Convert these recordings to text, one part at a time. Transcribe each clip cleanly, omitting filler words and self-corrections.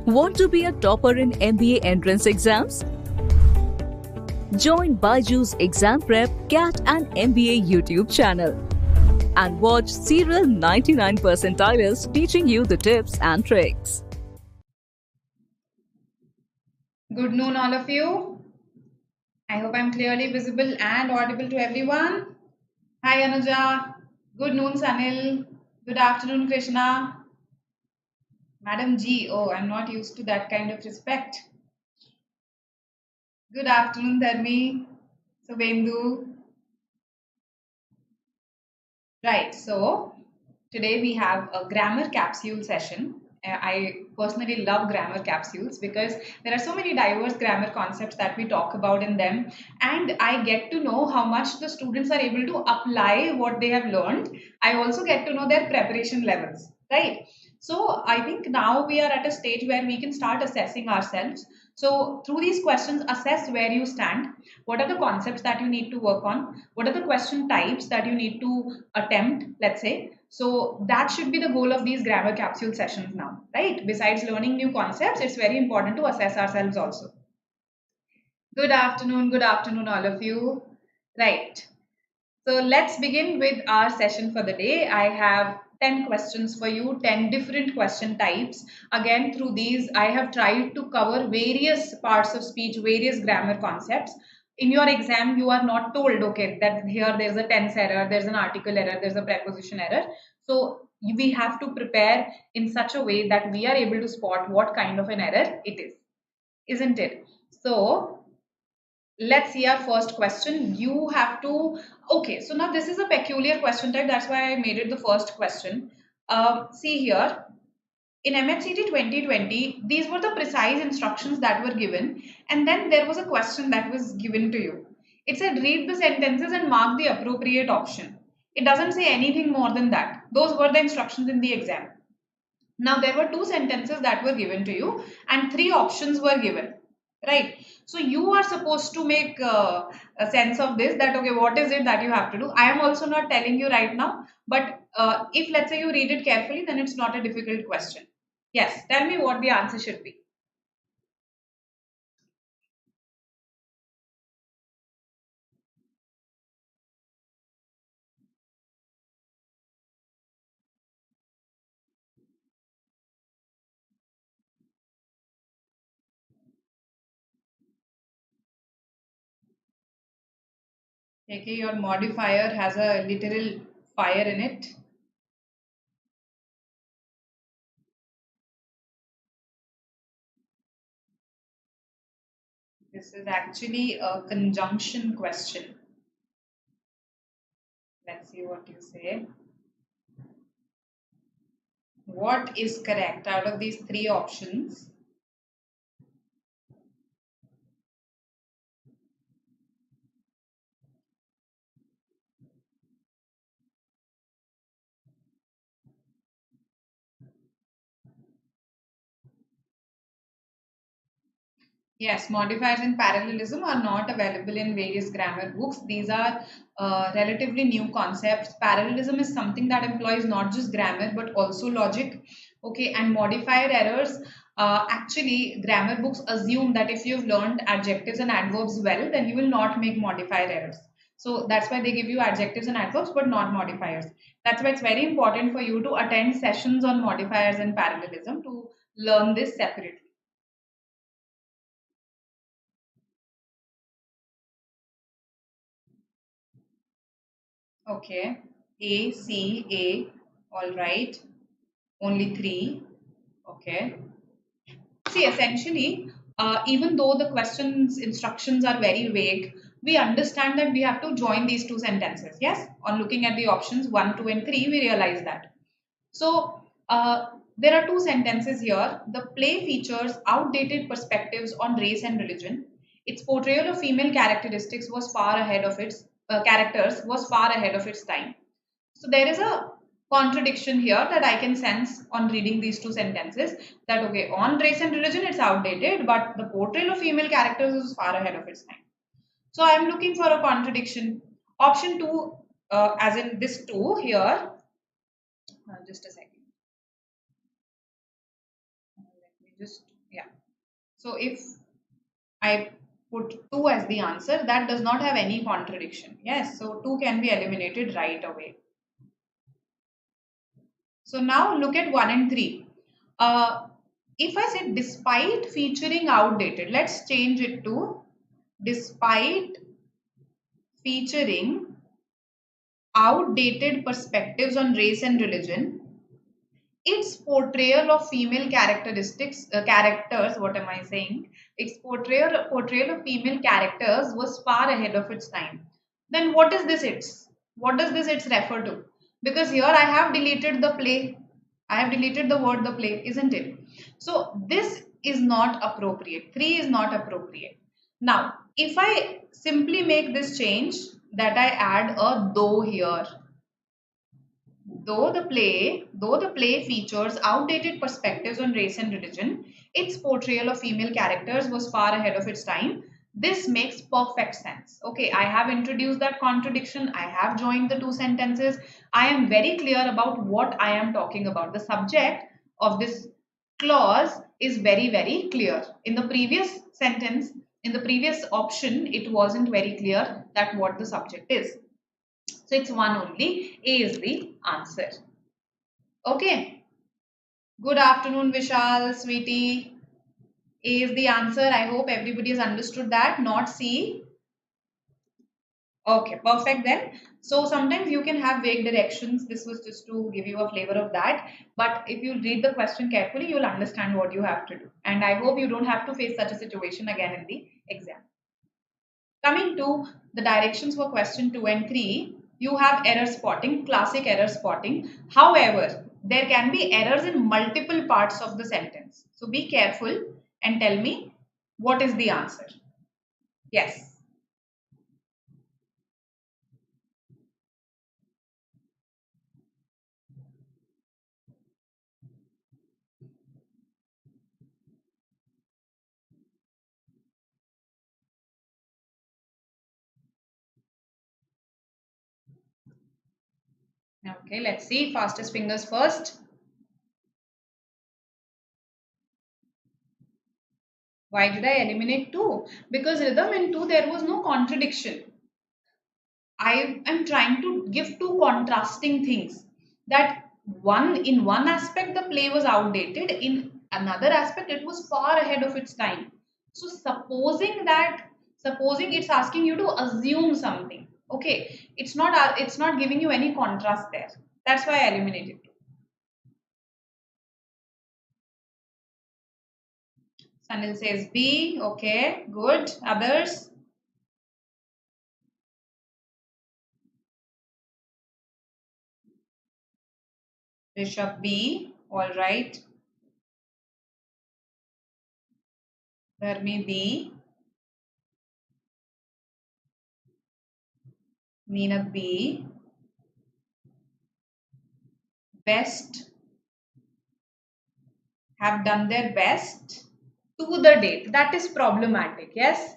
Want to be a topper in MBA entrance exams? Join BYJU'S Exam Prep, CAT and MBA YouTube channel and watch serial 99 percentilers teaching you the tips and tricks. Good noon, all of you. I hope I'm clearly visible and audible to everyone. Hi, Anuja. Good noon, Sanil. Good afternoon, Krishna. Madam G. Oh, I'm not used to that kind of respect. Good afternoon, Dharmi. Subhendu. Right, so today we have a grammar capsule session. I personally love grammar capsules because there are so many diverse grammar concepts that we talk about in them, and I get to know how much the students are able to apply what they have learned. I also get to know their preparation levels, right? So I think now we are at a stage where we can start assessing ourselves. So through these questions, assess where you stand. What are the concepts that you need to work on? What are the question types that you need to attempt, let's say? So that should be the goal of these grammar capsule sessions now, right? Besides learning new concepts, it's very important to assess ourselves also. Good afternoon, all of you. Right. So let's begin with our session for the day. I have 10 questions for you, 10 different question types. Again, through these, I have tried to cover various parts of speech, various grammar concepts. In your exam, you are not told, okay, that here there's a tense error, there's an article error, there's a preposition error. So we have to prepare in such a way that we are able to spot what kind of an error it is, isn't it? So let's see our first question. You have to, okay, so now this is a peculiar question type. That's why I made it the first question. See here, in MHCT 2020, these were the precise instructions that were given. And then there was a question that was given to you. It said, read the sentences and mark the appropriate option. It doesn't say anything more than that. Those were the instructions in the exam. Now, there were two sentences that were given to you and three options were given, right? So, you are supposed to make a sense of this, that, okay, what is it that you have to do? I am also not telling you right now, but if let's say you read it carefully, then it's not a difficult question. Yes, tell me what the answer should be. Okay, your modifier has a literal fire in it. This is actually a conjunction question. Let's see what you say. What is correct out of these three options? Yes, modifiers and parallelism are not available in various grammar books. These are relatively new concepts. Parallelism is something that employs not just grammar but also logic. Okay, and modifier errors. Actually, grammar books assume that if you've learned adjectives and adverbs well, then you will not make modifier errors. So that's why they give you adjectives and adverbs but not modifiers. That's why it's very important for you to attend sessions on modifiers and parallelism to learn this separately. Okay. A, C, A. All right. Only three. Okay. See, essentially, even though the question's instructions are very vague, we understand that we have to join these two sentences. Yes? On looking at the options 1, 2, and 3, we realize that. So, there are two sentences here. The play features outdated perspectives on race and religion. Its portrayal of female characteristics was far ahead of its characters was far ahead of its time. So there is a contradiction here that I can sense on reading these two sentences, that okay, on race and religion it's outdated, but the portrayal of female characters is far ahead of its time. So I am looking for a contradiction. Option 2, as in this 2 here, just a second. Let me just So if I put 2 as the answer, that does not have any contradiction. Yes, so 2 can be eliminated right away. So now look at 1 and 3. If I say despite featuring outdated, let's change it to despite featuring outdated perspectives on race and religion, its portrayal of female characters, what am I saying? Its portrayal of female characters was far ahead of its time. Then what is this its? What does this its refer to? Because here I have deleted the play. I have deleted the word the play, isn't it? So this is not appropriate. 3 is not appropriate. Now, if I simply make this change, that I add a though here. Though the play features outdated perspectives on race and religion, its portrayal of female characters was far ahead of its time. This makes perfect sense. Okay, I have introduced that contradiction. I have joined the two sentences. I am very clear about what I am talking about. The subject of this clause is very, very clear. In the previous sentence, in the previous option, it wasn't very clear that what the subject is. So it's one only. A is the answer. Okay. Good afternoon, Vishal, sweetie. A is the answer. I hope everybody has understood that, not C. Okay, perfect then. So sometimes you can have vague directions. This was just to give you a flavor of that. But if you read the question carefully, you'll understand what you have to do. And I hope you don't have to face such a situation again in the exam. Coming to the directions for question 2 and 3, you have error spotting, classic error spotting. However, there can be errors in multiple parts of the sentence. So be careful and tell me what is the answer. Yes. Okay, let's see. Fastest fingers first. Why did I eliminate 2? Because rhythm in 2 there was no contradiction. I am trying to give two contrasting things. That in one aspect the play was outdated, in another aspect it was far ahead of its time. So supposing it's asking you to assume something. Okay, it's not giving you any contrast there. That's why I eliminated 2. Sanil says B. Okay, good. Others? Rishabh B. All right. Dharmi B. Meenat B. Best have done their best to the date. That is problematic. Yes,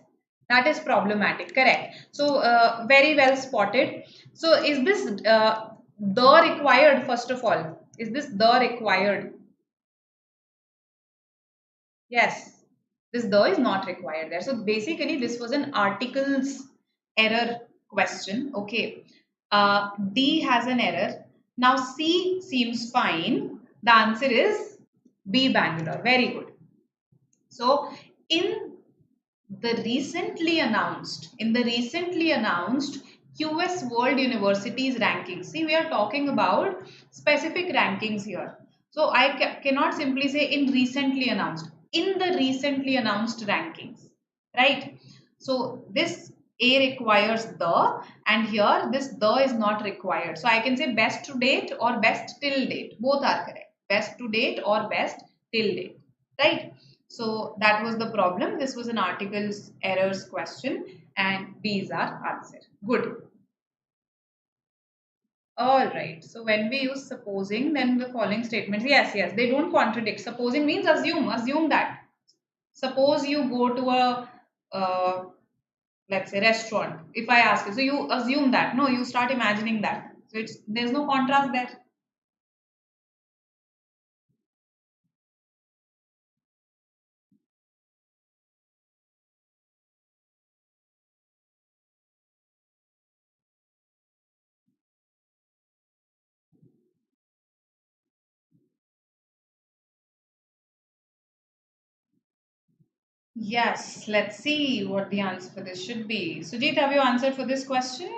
that is problematic. Correct. So very well spotted. So is this the required? First of all, is this the required? Yes, this the is not required there. So basically this was an articles error question. Okay, D has an error. Now C seems fine. The answer is B, Bangalore. Very good. So in in the recently announced QS World Universities rankings. See, we are talking about specific rankings here. So I cannot simply say in recently announced. In the recently announced rankings, right? So this A requires the, and here this the is not required. So I can say best to date or best till date. Both are correct. Best to date or best till date, right? So that was the problem. This was an articles errors question and B is our answer. Good. All right. So when we use supposing, then the following statements, yes, they don't contradict. Supposing means assume that. Suppose you go to a, let's say, restaurant. If I ask you, so you assume that. No, you start imagining that. So there's no contrast there. Yes, let's see what the answer for this should be. Sujit, have you answered for this question?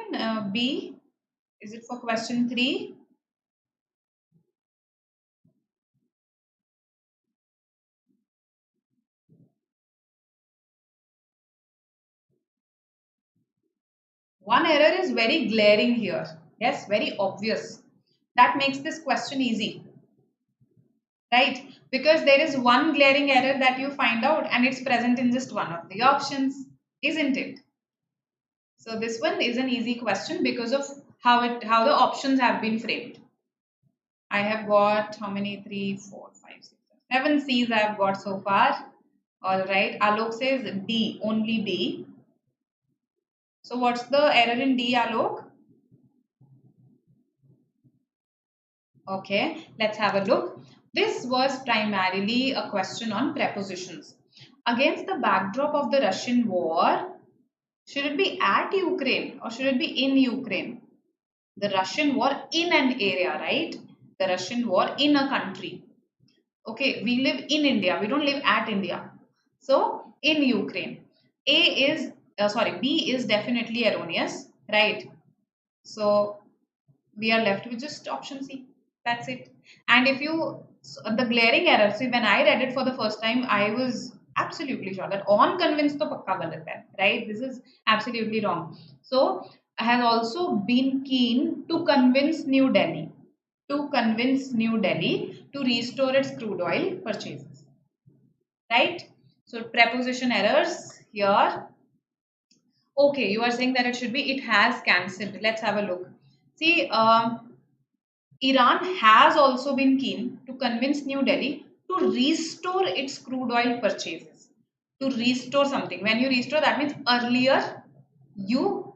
B, is it for question 3? One error is very glaring here. Yes, very obvious. That makes this question easy, right? Because there is one glaring error that you find out and it's present in just one of the options, isn't it? So this one is an easy question because of how the options have been framed. I have got how many? 3, 4, 5, 6, 7 C's I have got so far. All right. Alok says D, only D. So what's the error in D, Alok? Okay, let's have a look. This was primarily a question on prepositions. Against the backdrop of the Russian war, should it be at Ukraine or should it be in Ukraine? The Russian war in an area, right? The Russian war in a country. Okay, we live in India. We don't live at India. So in Ukraine, B is definitely erroneous, right? So we are left with just option C. That's it. And if you, the glaring error, see, when I read it for the first time, I was absolutely sure that on convince to pakka galat hai, right? This is absolutely wrong. So, has also been keen to convince New Delhi, to restore its crude oil purchases, right? So, preposition errors here. Okay, you are saying that it should be, it has cancelled. Let's have a look. See, Iran has also been keen to convince New Delhi to restore its crude oil purchases. To restore something. When you restore, that means earlier you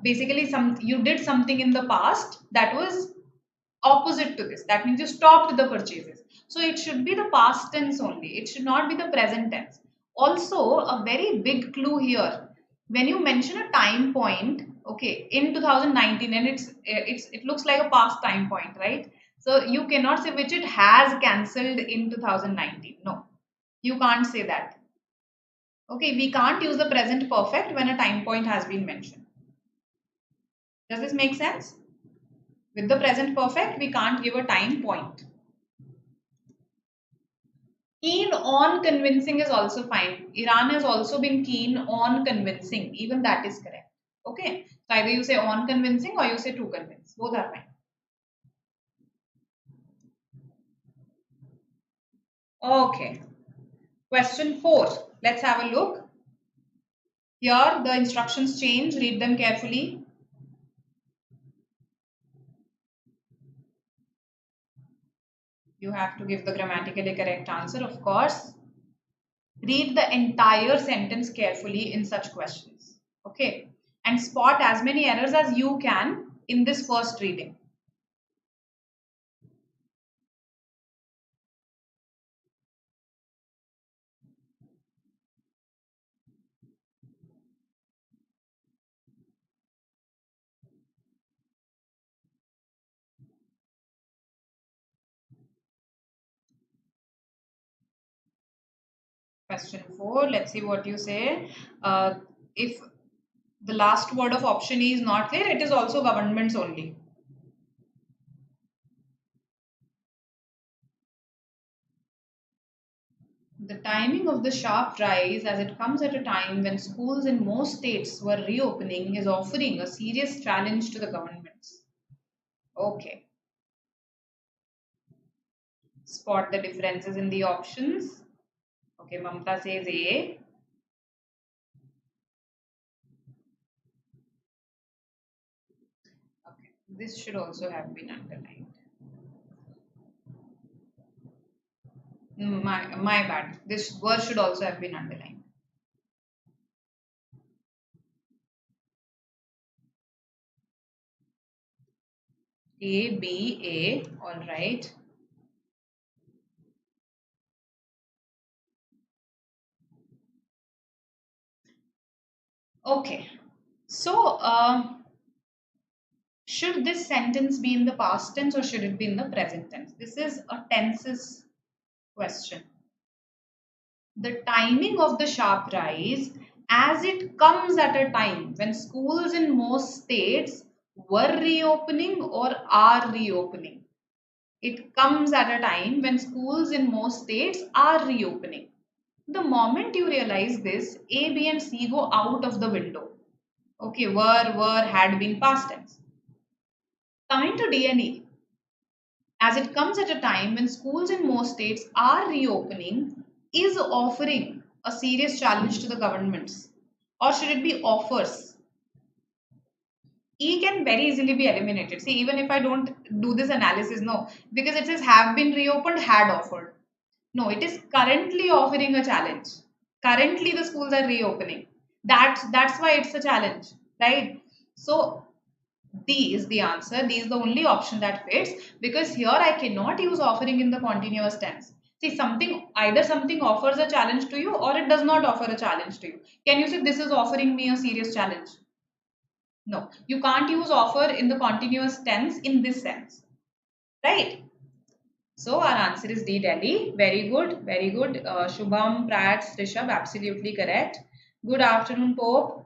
basically you did something in the past that was opposite to this. That means you stopped the purchases. So it should be the past tense only. It should not be the present tense. Also, a very big clue here. When you mention a time point, okay, in 2019, and it looks like a past time point, right? So you cannot say which it has cancelled in 2019. No, you can't say that. Okay, we can't use the present perfect when a time point has been mentioned. Does this make sense? With the present perfect, we can't give a time point. Keen on convincing is also fine. Iran has also been keen on convincing. Even that is correct. Okay. So either you say on convincing or you say to convince. Both are fine. Okay. Question 4. Let's have a look. Here the instructions change. Read them carefully. You have to give the grammatically correct answer, of course. Read the entire sentence carefully in such questions. Okay. And spot as many errors as you can in this first reading. Question 4, let's see what you say. If the last word of option E is not there, it is also governments only. The timing of the sharp rise, as it comes at a time when schools in most states were reopening, is offering a serious challenge to the governments. Okay. Spot the differences in the options. Okay, Mamta says A. Okay, this should also have been underlined. My bad. This word should also have been underlined. A, B, A. All right. Okay. So, should this sentence be in the past tense or should it be in the present tense? This is a tenses question. The timing of the sharp rise as it comes at a time when schools in most states were reopening or are reopening. It comes at a time when schools in most states are reopening. The moment you realize this, A, B, and C go out of the window. Okay, were, had been, past tense. Coming to D and E, as it comes at a time when schools in most states are reopening, is offering a serious challenge to the governments, or should it be offers? E can very easily be eliminated. See, even if I don't do this analysis, no, because it says have been reopened, had offered. No, it is currently offering a challenge. Currently, the schools are reopening. That's why it's a challenge, right? So D is the answer. D is the only option that fits, because here I cannot use offering in the continuous tense. See, either something offers a challenge to you or it does not offer a challenge to you. Can you say this is offering me a serious challenge? No, you can't use offer in the continuous tense in this sense, right? So our answer is D, Delhi. Very good, very good. Shubham, Prats, Rishabh, absolutely correct. Good afternoon, Pope.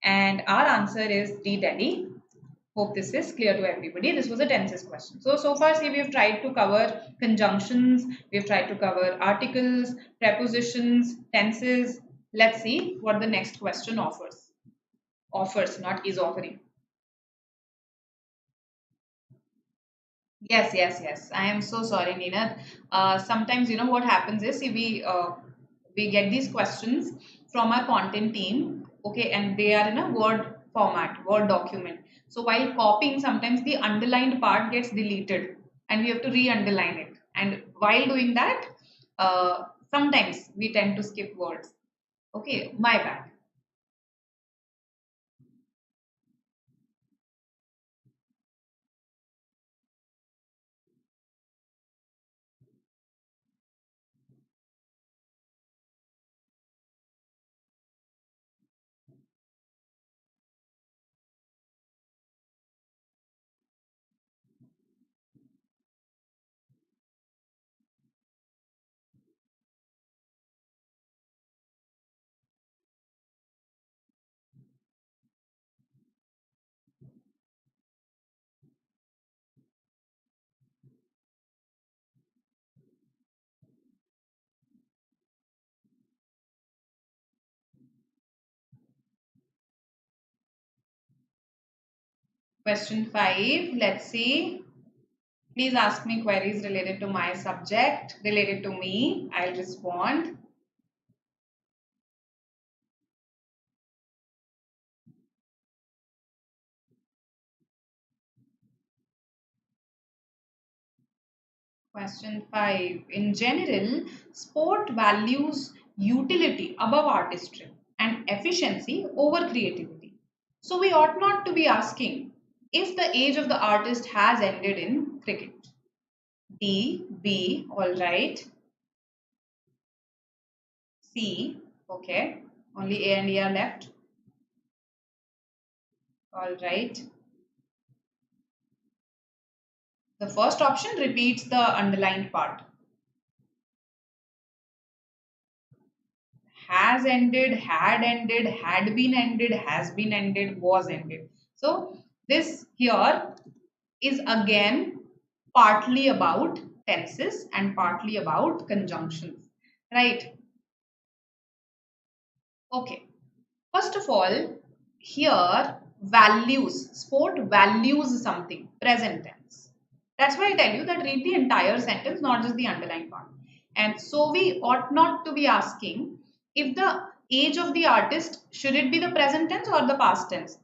And our answer is D, Delhi. Hope this is clear to everybody. This was a tenses question. So far, see, we've tried to cover conjunctions, we've tried to cover articles, prepositions, tenses. Let's see what the next question offers. Offers, not is offering. Yes. I am so sorry, Nina. Sometimes, what happens is, see, we get these questions from our content team, okay, and they are in a Word format, Word document. So while copying, sometimes the underlined part gets deleted, and we have to re-underline it. And while doing that, sometimes we tend to skip words. Okay, my bad. Question 5, let's see. Please ask me queries related to my subject, related to me. I'll respond. Question 5. In general, sport values utility above artistry and efficiency over creativity. So we ought not to be asking if the age of the artist has ended in cricket. D, B, all right. C, okay. Only A and E are left. All right. The first option repeats the underlined part. Has ended, had been ended, has been ended, was ended. So this here is again partly about tenses and partly about conjunctions, right? Okay. First of all, here values, sport values something, present tense. That's why I tell you that read the entire sentence, not just the underlined part. And so we ought not to be asking if the age of the artist, should it be the present tense or the past tense?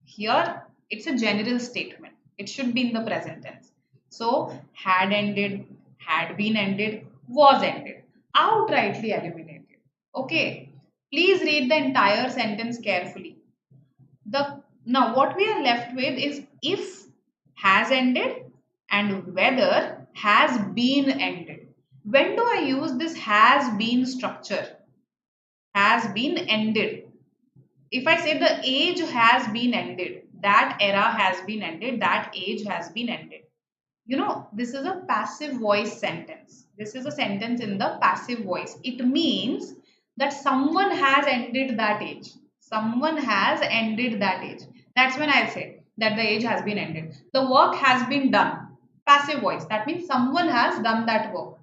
Here, it's a general statement. It should be in the present tense. So, had ended, had been ended, was ended. Outrightly eliminated. Okay. Please read the entire sentence carefully. Now what we are left with is if has ended and whether has been ended. When do I use this has been structure? Has been ended. If I say the age has been ended, that era has been ended, that age has been ended. this is a passive voice sentence. This is a sentence in the passive voice. It means that someone has ended that age. Someone has ended that age. That's when I say that the age has been ended. The work has been done. Passive voice. That means someone has done that work.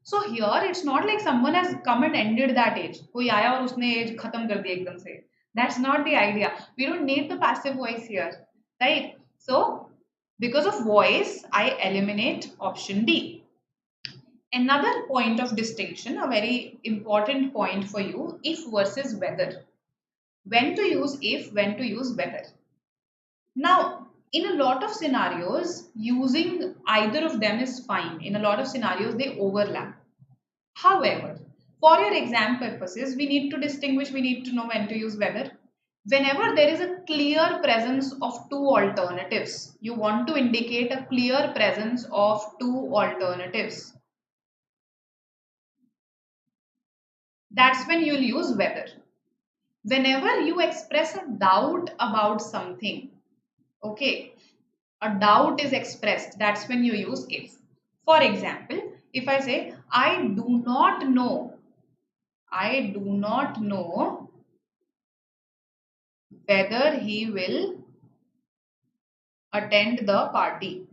So here it's not like someone has come and ended that age. कोई आया और उसने age खत्म कर दिया एकदम से. That's not the idea. We don't need the passive voice here, right? So because of voice, I eliminate option D. Another point of distinction, a very important point for you, if versus whether. When to use if, when to use whether. Now, in a lot of scenarios, using either of them is fine. In a lot of scenarios, they overlap. However, for your exam purposes, we need to distinguish, we need to know when to use whether. Whenever there is a clear presence of two alternatives, you want to indicate a clear presence of two alternatives. That's when you'll use whether. Whenever you express a doubt about something, okay, a doubt is expressed, that's when you use if. For example, if I say, I do not know whether he will attend the party.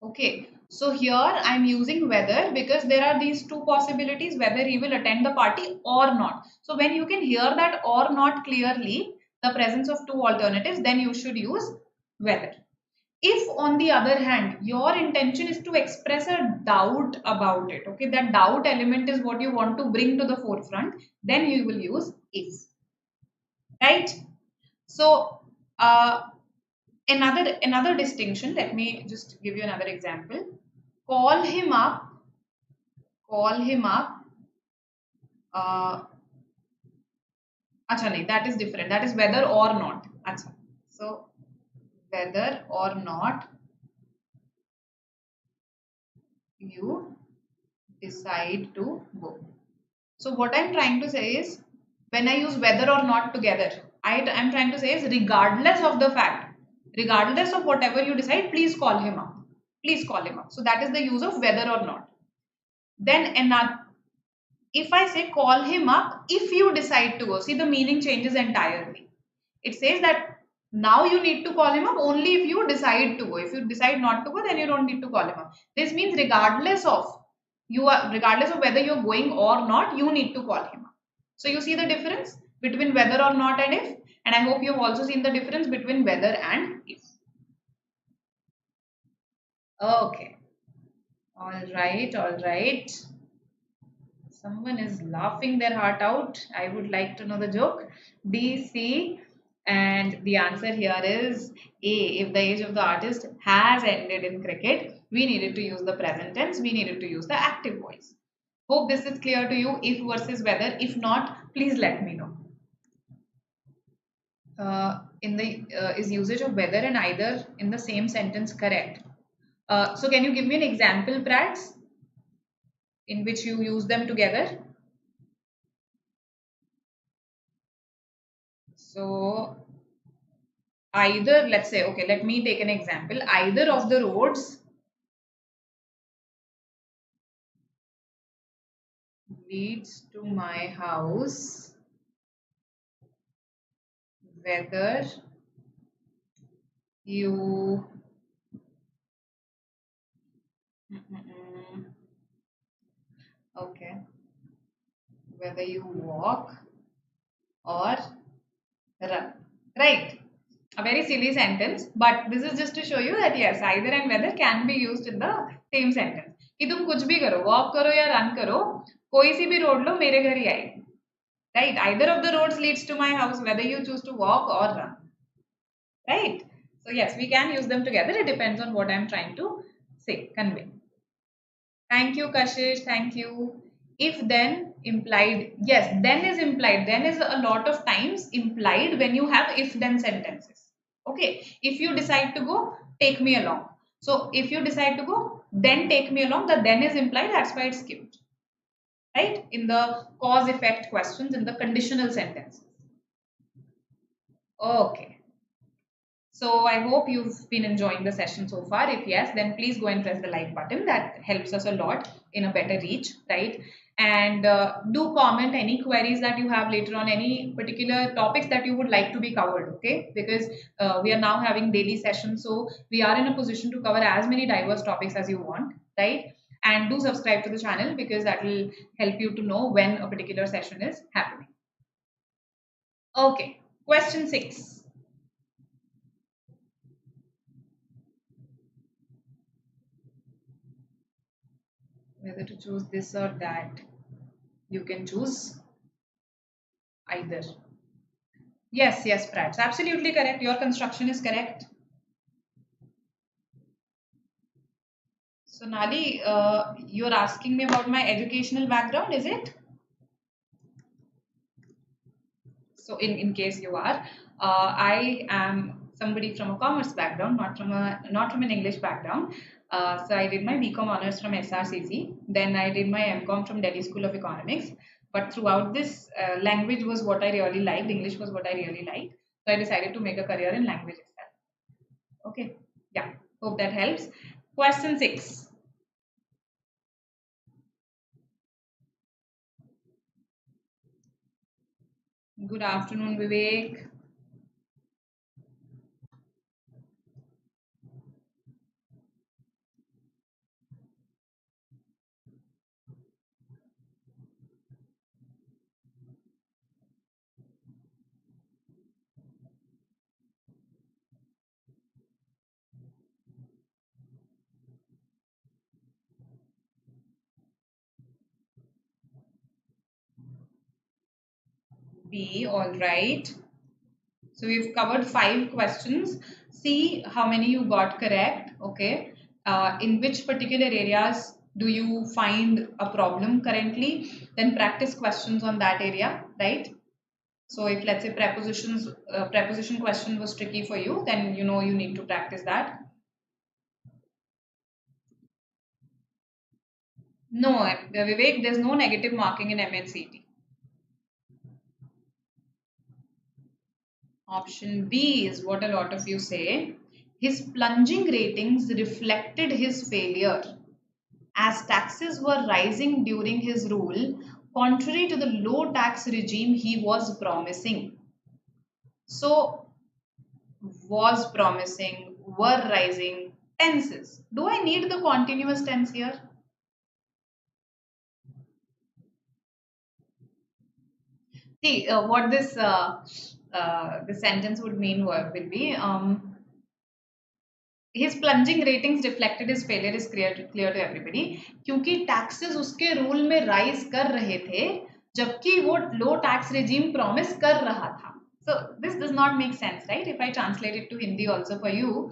Okay, so here I'm using whether because there are these two possibilities whether he will attend the party or not. So when you can hear that or not clearly, the presence of two alternatives, then you should use whether. If on the other hand, your intention is to express a doubt about it, okay, that doubt element is what you want to bring to the forefront, then you will use if, right? So, another distinction, let me just give you another example. Call him up, acha nahi, that is different, that is whether or not. Acha. So, whether or not you decide to go. So what I'm trying to say is, when I use whether or not together, I'm trying to say is regardless of the fact, regardless of whatever you decide, please call him up. Please call him up. So that is the use of whether or not. Then another, if I say call him up, if you decide to go, see the meaning changes entirely. It says that now you need to call him up only if you decide to go. If you decide not to go, then you don't need to call him up. This means regardless of whether you're going or not, you need to call him up. So you see the difference between whether or not and if, and I hope you've also seen the difference between whether and if. Okay. All right. Someone is laughing their heart out. I would like to know the joke. B, C, and the answer here is A. If the age of the artist has ended in cricket, we needed to use the present tense. We needed to use the active voice. Hope this is clear to you. If versus whether. If not, please let me know. Is usage of whether and either in the same sentence correct? So can you give me an example, Prats, in which you use them together? So either, let's say, okay, let me take an example. Either of the roads leads to my house, whether you okay, whether you walk or run, right? A very silly sentence, but this is just to show you that yes, either and whether can be used in the same sentence. कि तुम कुछ भी करो, walk करो या run करो, कोई सी भी road लो, मेरे घर ही आएगी. Right? Either of the roads leads to my house, whether you choose to walk or run. Right? So yes, we can use them together. It depends on what I'm trying to say, convey. Thank you, Kashish. Thank you. If then implied, yes, then is implied. Then is a lot of times implied when you have if then sentences. Okay. If you decide to go, take me along. So if you decide to go, then take me along. The then is implied. That's why it's skipped. right? In the cause-effect questions, in the conditional sentences. Okay. So I hope you've been enjoying the session so far. If yes, then please go and press the like button. That helps us a lot in a better reach, right? And do comment any queries that you have later on, any particular topics that you would like to be covered, okay? Because we are now having daily sessions, so we are in a position to cover as many diverse topics as you want, right? And do subscribe to the channel because that will help you to know when a particular session is happening. Okay, question 6. Whether to choose this or that, you can choose either. Yes, Prats, absolutely correct. Your construction is correct. Sonali, you're asking me about my educational background, is it? So in case you are, I am somebody from a commerce background, not from an English background. So I did my BCom honors from SRCC. Then I did my MCom from Delhi School of Economics. But throughout this, language was what I really liked. English was what I really liked. So I decided to make a career in language itself. Okay. Yeah. Hope that helps. Question 6. Good afternoon, Vivek. B, all right. So we've covered 5 questions. See how many you got correct. Okay. In which particular areas do you find a problem currently? Then practice questions on that area, right? So if let's say preposition question was tricky for you, then you know you need to practice that. No, Vivek, there's no negative marking in MHCT. Option B is what a lot of you say. His plunging ratings reflected his failure. As taxes were rising during his rule, contrary to the low tax regime he was promising. So, was promising, were rising, tenses. Do I need the continuous tense here? See, what this sentence would mean will be his plunging ratings reflected his failure is clear to everybody क्योंकि taxes उसके rule में rise कर रहे थे जबकि वो low tax regime promise कर रहा था. So this does not make sense, right? If I translate it to Hindi also for you,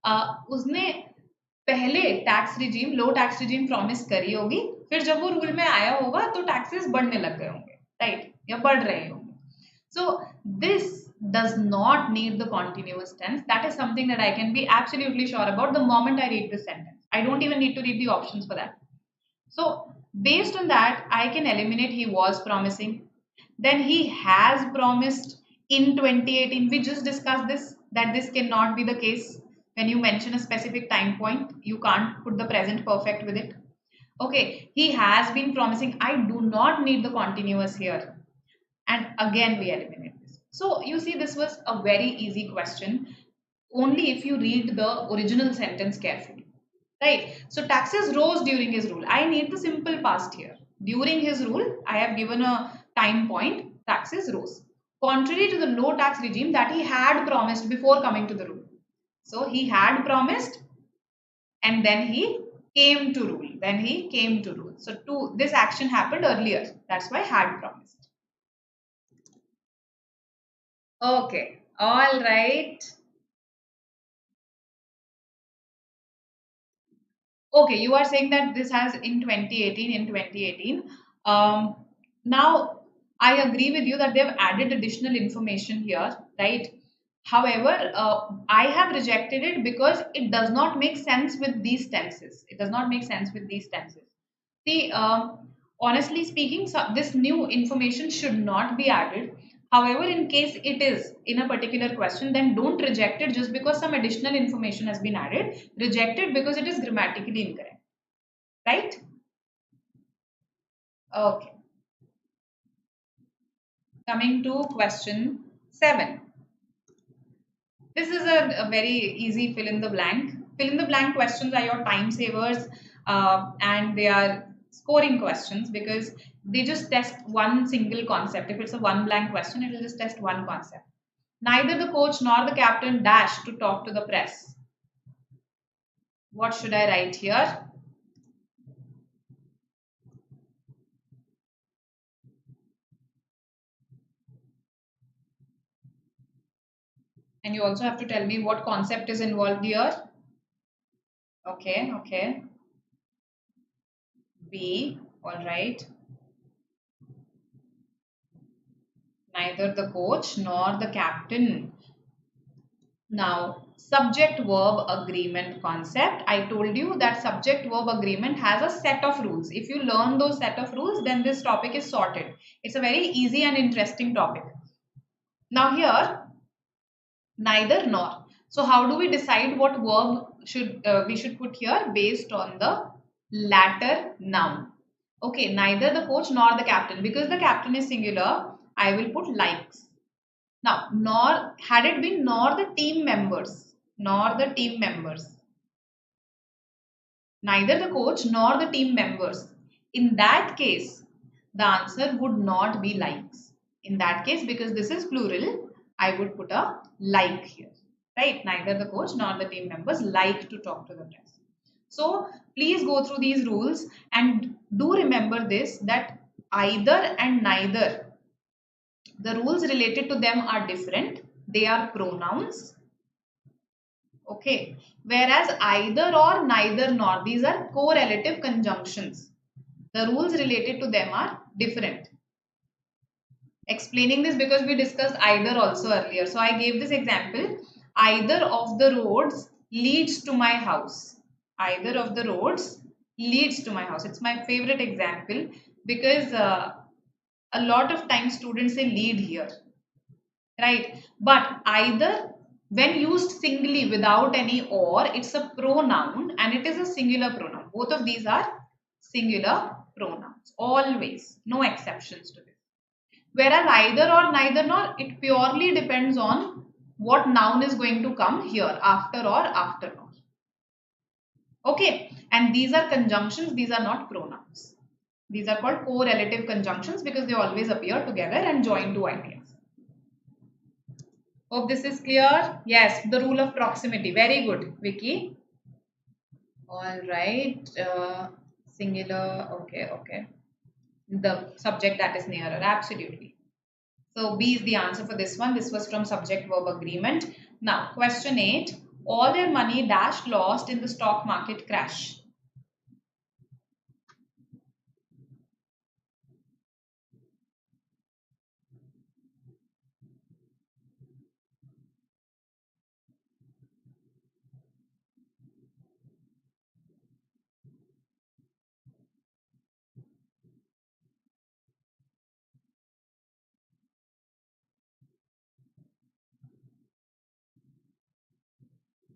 उसने पहले टैक्स रिजीम लो टैक्स रिजीम प्रॉमिस करी होगी, फिर जब वो रूल में आया होगा तो टैक्सेस बढ़ने लग गए होंगे, राइट, या बढ़ रहे होंगे. So this does not need the continuous tense. That is something that I can be absolutely sure about the moment I read this sentence. I don't even need to read the options for that. So based on that, I can eliminate he was promising. Then he has promised in 2018. We just discussed this, that this cannot be the case. When you mention a specific time point, you can't put the present perfect with it. Okay, he has been promising. I do not need the continuous here. And again, we eliminate this. So you see, this was a very easy question only if you read the original sentence carefully. Right? So taxes rose during his rule. I need the simple past here. During his rule, I have given a time point, taxes rose. Contrary to the low tax regime that he had promised before coming to the rule. So he had promised and then he came to rule. Then he came to rule. So this action happened earlier. That's why had promised. Okay. All right. Okay, you are saying that this has in 2018. Now, I agree with you that they've added additional information here, right? However, I have rejected it because it does not make sense with these tenses. It does not make sense with these tenses. See, Honestly speaking, this new information should not be added. However, in case it is in a particular question, then don't reject it just because some additional information has been added. Reject it because it is grammatically incorrect. Right? Okay. Coming to question 7. This is a very easy fill in the blank. Fill in the blank questions are your time savers, and they are scoring questions because they just test one single concept. If it's a one blank question, it will just test one concept. Neither the coach nor the captain dash to talk to the press. What should I write here? And you also have to tell me what concept is involved here. Okay, okay. B, all right. Neither the coach nor the captain. Now, subject-verb agreement concept. I told you that subject-verb agreement has a set of rules. If you learn those set of rules, then this topic is sorted. It's a very easy and interesting topic. Now here, neither nor. So how do we decide what verb we should put here? Based on the latter noun. Okay, neither the coach nor the captain. Because the captain is singular, I will put likes. Now, nor, had it been nor the team members, neither the coach nor the team members, in that case, the answer would not be likes. In that case, because this is plural, I would put a like here, right? Neither the coach nor the team members like to talk to the press. So, please go through these rules and do remember this, that either and neither, the rules related to them are different. They are pronouns. Okay. Whereas either or, neither nor, these are correlative conjunctions. The rules related to them are different. Explaining this because we discussed either also earlier. So I gave this example. Either of the roads leads to my house. Either of the roads leads to my house. It's my favorite example because a lot of times students say lead here, right? But either, when used singly without any or, it's a pronoun and it is a singular pronoun. Both of these are singular pronouns, always, no exceptions to this. Whereas either or, neither nor, it purely depends on what noun is going to come here, after or after nor. Okay, and these are conjunctions, these are not pronouns. These are called correlative conjunctions because they always appear together and join two ideas. Hope this is clear. Yes, the rule of proximity. Very good, Vicky. All right. Singular. Okay, okay. The subject that is nearer. Absolutely. So B is the answer for this one. This was from subject-verb agreement. Now, question 8. All their money dash lost in the stock market crash.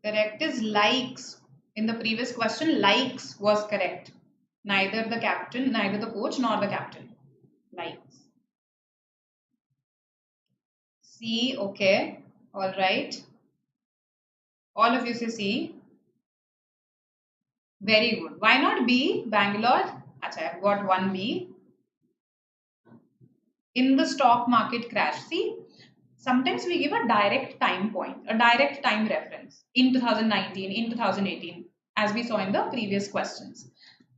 Correct is likes. In the previous question, likes was correct. Neither the captain, neither the coach nor the captain. Likes. C, okay. All right. All of you say C. Very good. Why not B? Bangalore. Achha, I've got one B. In the stock market crash. See, sometimes we give a direct time point, a direct time reference in 2019, in 2018, as we saw in the previous questions.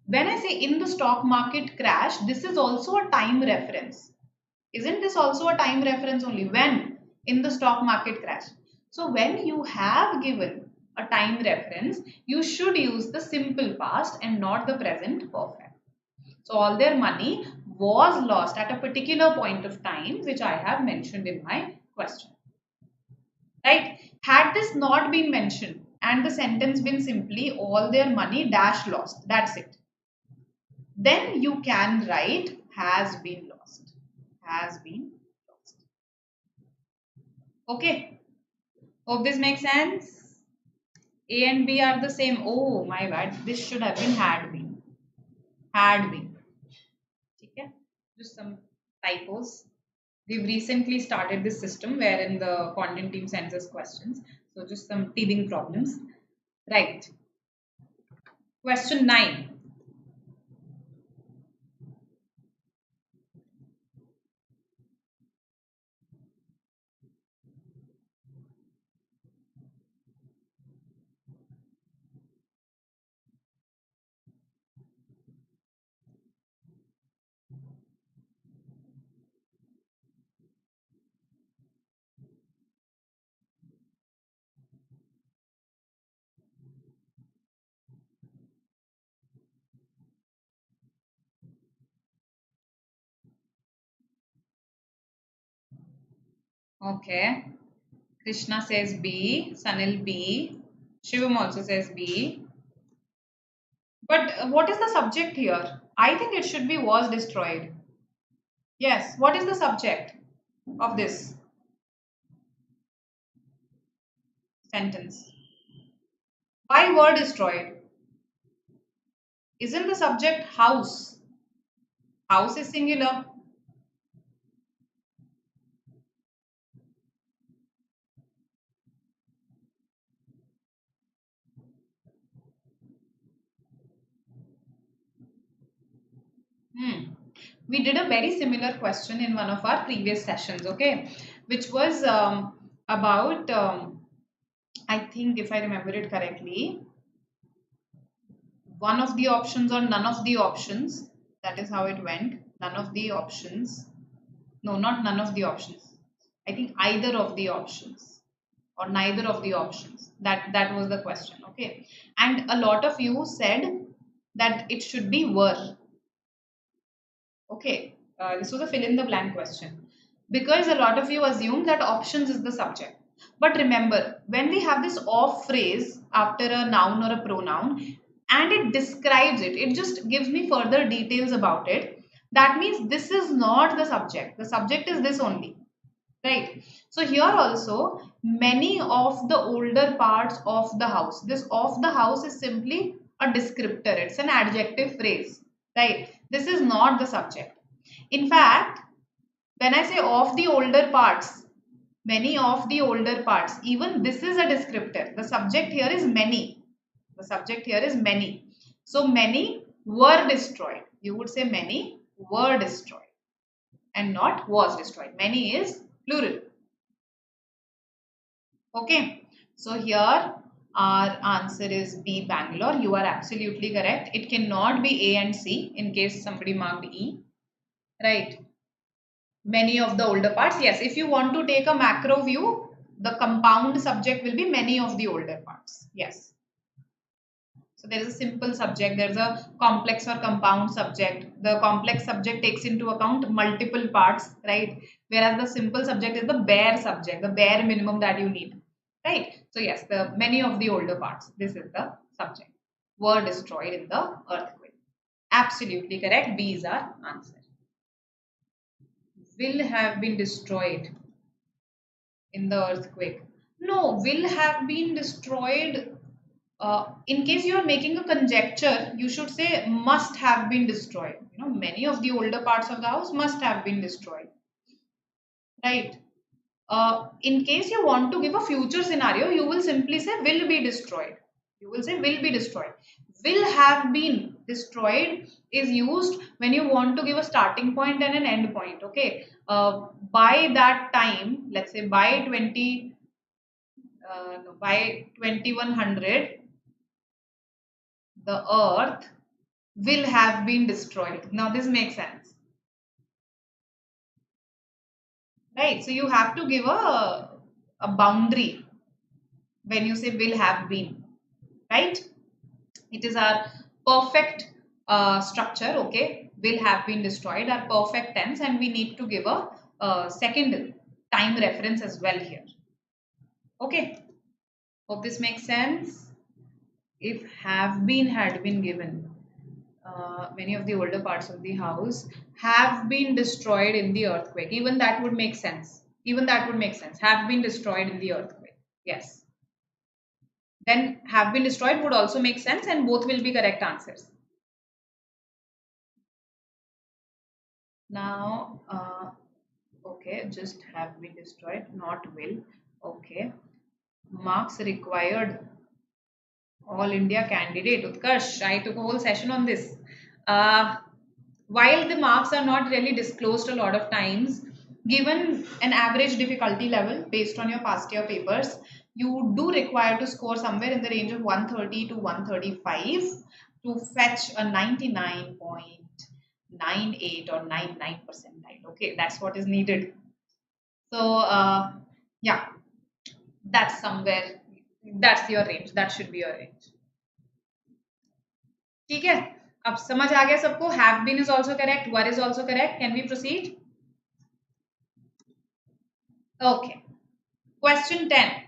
When I say in the stock market crash, this is also a time reference. Isn't this also a time reference only? When? In the stock market crash. So when you have given a time reference, you should use the simple past and not the present perfect. So all their money was lost at a particular point of time, which I have mentioned in my question. Right? Had this not been mentioned and the sentence been simply all their money dash lost, that's it. then you can write has been lost. Has been lost. Okay. Hope this makes sense. A and B are the same. Oh my bad. This should have been had been. Had been. Okay. Just some typos. We've recently started this system wherein the content team sends us questions. So just some teething problems. Right. Question 9. Okay. Krishna says B. Sanil B. Shivam also says B. But what is the subject here? I think it should be was destroyed. Yes. What is the subject of this sentence? Why were destroyed? Isn't the subject house? House is singular. We did a very similar question in one of our previous sessions, okay, which was about, I think if I remember it correctly, one of the options or none of the options. That is how it went. None of the options. No, not none of the options. I think either of the options or neither of the options. That was the question, okay. And a lot of you said that it should be were. Okay, this was a fill in the blank question because a lot of you assume that options is the subject. But remember, when we have this of phrase after a noun or a pronoun and it describes it, it just gives me further details about it. That means this is not the subject. The subject is this only, right? So here also, many of the older parts of the house. This of the house is simply a descriptor. It's an adjective phrase, right? This is not the subject. In fact, when I say of the older parts, many of the older parts, even this is a descriptor. The subject here is many. The subject here is many. So many were destroyed. You would say many were destroyed and not was destroyed. Many is plural. Okay. So here our answer is B, Bangalore. You are absolutely correct. It cannot be A and C in case somebody marked E. Right. Many of the older parts. Yes, if you want to take a macro view, the compound subject will be many of the older parts. Yes. So there is a simple subject, there is a complex or compound subject. The complex subject takes into account multiple parts, right? Whereas the simple subject is the bare subject, the bare minimum that you need, right? So yes, the many of the older parts, this is the subject, were destroyed in the earthquake. Absolutely correct. B is our answer. Will have been destroyed in the earthquake. No, will have been destroyed. In case you are making a conjecture, you should say must have been destroyed. You know, many of the older parts of the house must have been destroyed. Right. In case you want to give a future scenario, you will simply say will be destroyed. You will say will be destroyed. Will have been destroyed is used when you want to give a starting point and an end point. Okay. By that time, let's say by 2100, the earth will have been destroyed. Now this makes sense. Right. So you have to give a boundary when you say will have been. Right. It is our perfect structure. Okay. Will have been destroyed, our perfect tense, and we need to give a second time reference as well here. Okay. Hope this makes sense. If have been had been given. Many of the older parts of the house have been destroyed in the earthquake. Even that would make sense. Even that would make sense. Have been destroyed in the earthquake. Yes. Then have been destroyed would also make sense, and both will be correct answers. Now, okay, just have been destroyed, not will. Okay. Marks required. All India candidate. Utkarsh, I took a whole session on this. Uh, while the marks are not really disclosed a lot of times, given an average difficulty level based on your past year papers, you do require to score somewhere in the range of 130 to 135 to fetch a 99.98 or 99 percentile. Okay, that's what is needed. So, yeah, that's somewhere, that's your range. That should be your range. ठीक है अब समझ आ गया सबको have been is also correct were is also correct can we proceed okay question 10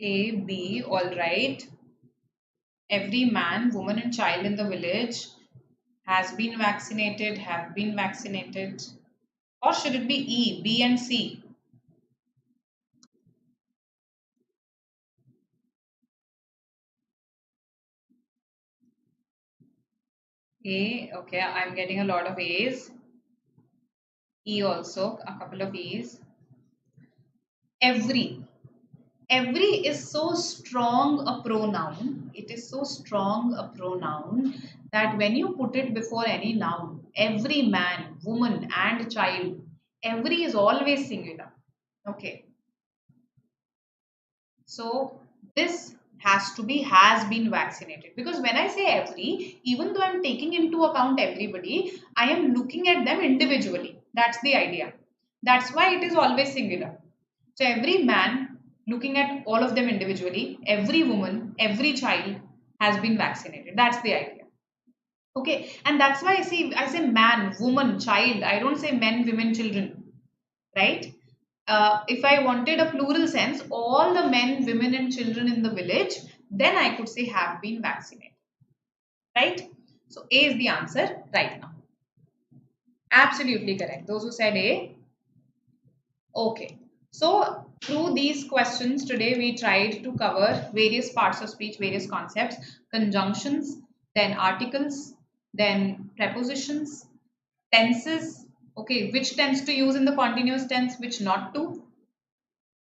A B all right every man woman and child in the village has been vaccinated have been vaccinated or should it be E B and C A okay I'm getting a lot of A's E also a couple of E's every every is so strong a pronoun it is so strong a pronoun that when you put it before any noun every man woman and child every is always singular okay so this has to be has been vaccinated because when I say every even though I'm taking into account everybody I am looking at them individually that's the idea that's why it is always singular so every man, looking at all of them individually, every woman, every child has been vaccinated. That's the idea. Okay, and that's why I say man, woman, child. I don't say men, women, children. Right? If I wanted a plural sense, all the men, women, and children in the village, then I could say have been vaccinated. Right? So A is the answer right now. Absolutely correct. Those who said A, okay. So through these questions today, we tried to cover various parts of speech, various concepts, conjunctions, then articles, then prepositions, tenses, okay, which tense to use in the continuous tense, which not to.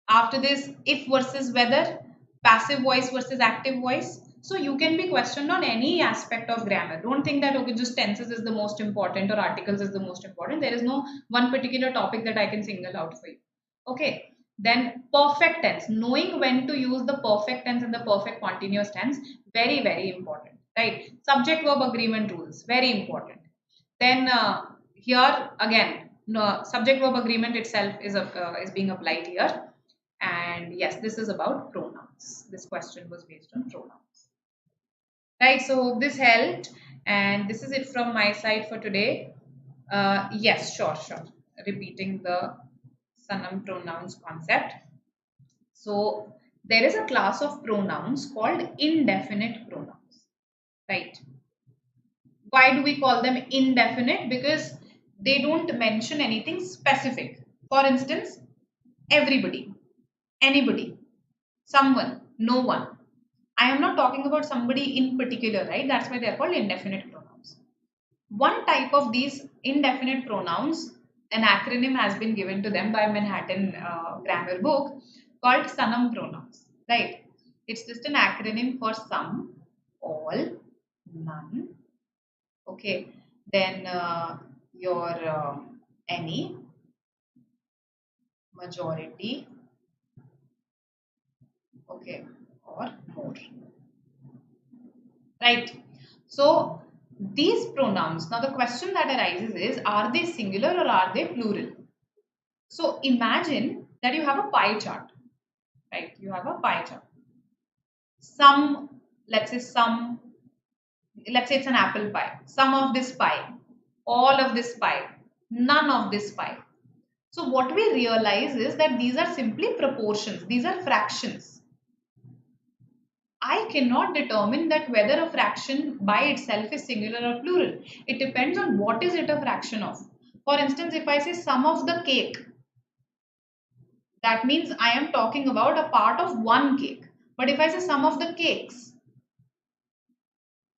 After this, if versus whether, passive voice versus active voice. So you can be questioned on any aspect of grammar. Don't think that okay, just tenses is the most important or articles is the most important. There is no one particular topic that I can single out for you. Okay. Then perfect tense, knowing when to use the perfect tense and the perfect continuous tense, very, very important. Right? Subject verb agreement rules, very important. Then here again, no, subject verb agreement itself is being applied here. And yes, this is about pronouns. This question was based on pronouns. Right, so this helped. And this is it from my side for today. Yes, sure. Repeating the Sanam pronouns concept. So there is a class of pronouns called indefinite pronouns. Right. Why do we call them indefinite? Because they don't mention anything specific. For instance, everybody, anybody, someone, no one. I am not talking about somebody in particular, right? That's why they're called indefinite pronouns. One type of these indefinite pronouns, an acronym has been given to them by Manhattan grammar book called Sanam pronouns, right? It's just an acronym for some, all, none, okay, then your any, majority, okay, or more. Right. So these pronouns, now the question that arises is, are they singular or are they plural? So imagine that you have a pie chart, right? You have a pie chart. Some, let's say some, let's say it's an apple pie. Some of this pie, all of this pie, none of this pie. So what we realize is that these are simply proportions. These are fractions. I cannot determine that whether a fraction by itself is singular or plural. It depends on what is it a fraction of. For instance, if I say sum of the cake, that means I am talking about a part of one cake. But if I say sum of the cakes,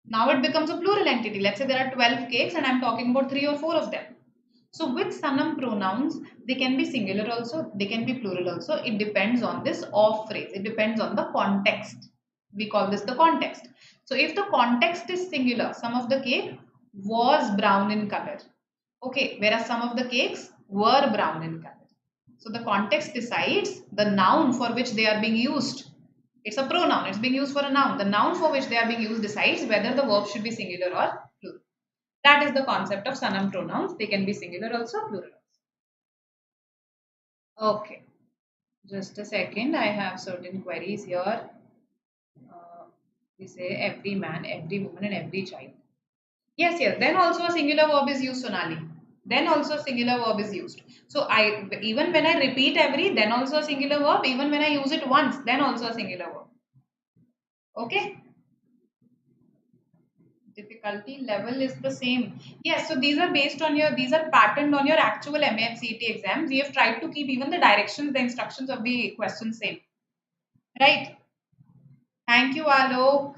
now it becomes a plural entity. Let's say there are 12 cakes and I'm talking about 3 or 4 of them. So with sanam pronouns, they can be singular also, they can be plural also. It depends on this of phrase. It depends on the context. We call this the context. So if the context is singular, some of the cake was brown in color. Okay, whereas some of the cakes were brown in color. So the context decides the noun for which they are being used. It's a pronoun. It's being used for a noun. The noun for which they are being used decides whether the verb should be singular or plural. That is the concept of sanam pronouns. They can be singular also, plural also. Okay, just a second. I have certain queries here. We say every man, every woman, and every child. Yes, yes. Then also a singular verb is used, Sonali. Then also a singular verb is used. So I, even when I repeat every, then also a singular verb. Even when I use it once, then also a singular verb. Okay. Difficulty level is the same. Yes, so these are based on your, these are patterned on your actual MAHCET exams. We have tried to keep even the directions, the instructions of the question same. Right. Thank you, Alok.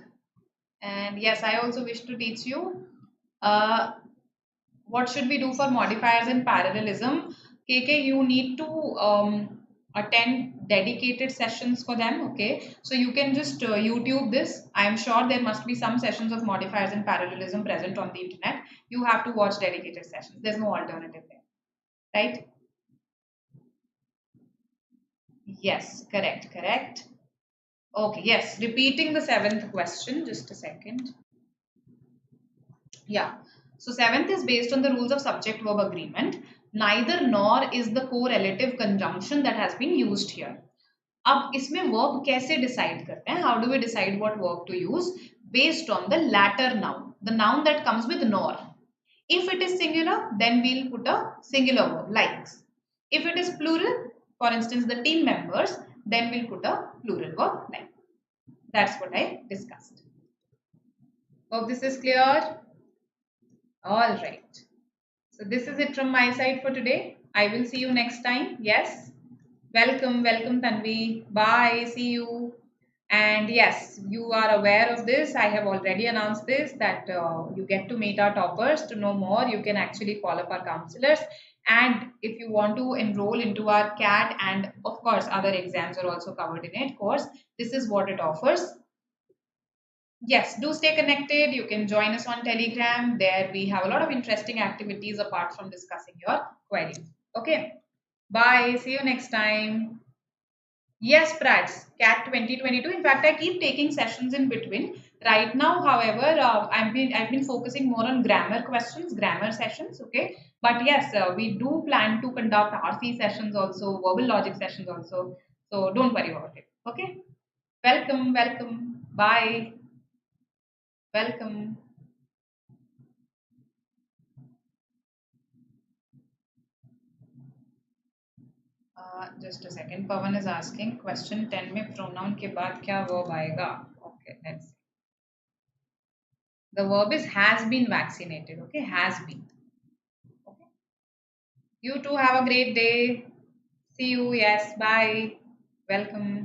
And yes, I also wish to teach you. What should we do for modifiers and parallelism? KK, you need to attend dedicated sessions for them. Okay, so you can just YouTube this. I am sure there must be some sessions of modifiers and parallelism present on the internet. You have to watch dedicated sessions. There's no alternative there, right? Yes, correct, correct. Okay, yes, repeating the seventh question, just a second. Yeah. So seventh is based on the rules of subject-verb agreement. Neither nor is the correlative conjunction that has been used here. अब इसमें verb कैसे decide करते हैं? How do we decide what verb to use? Based on the latter noun, the noun that comes with nor. If it is singular, then we'll put a singular verb, likes. If it is plural, for instance, the team members, then we'll put a plural verb, like. That's what I discussed. Hope this is clear. All right. So this is it from my side for today. I will see you next time. Yes. Welcome, welcome Tanvi. Bye. See you. And yes, you are aware of this. I have already announced this that you get to meet our toppers. To know more, you can actually call up our counselors. And if you want to enroll into our CAT and of course other exams are also covered in it course, this is what it offers. Yes, do stay connected. You can join us on Telegram. There we have a lot of interesting activities apart from discussing your queries. Okay. Bye. See you next time. Yes, Prats, CAT 2022. In fact, I keep taking sessions in between. Right now, however, I've been focusing more on grammar questions, grammar sessions. Okay. But yes, we do plan to conduct RC sessions also, verbal logic sessions also. So don't worry about it. Okay. Welcome, welcome. Bye. Welcome. Just a second. Pawan is asking question 10 में pronoun के बाद क्या verb आएगा? Okay, let's see. The verb is has been vaccinated. Okay, has been. Okay. You too have a great day. See you. Yes. Bye. Welcome.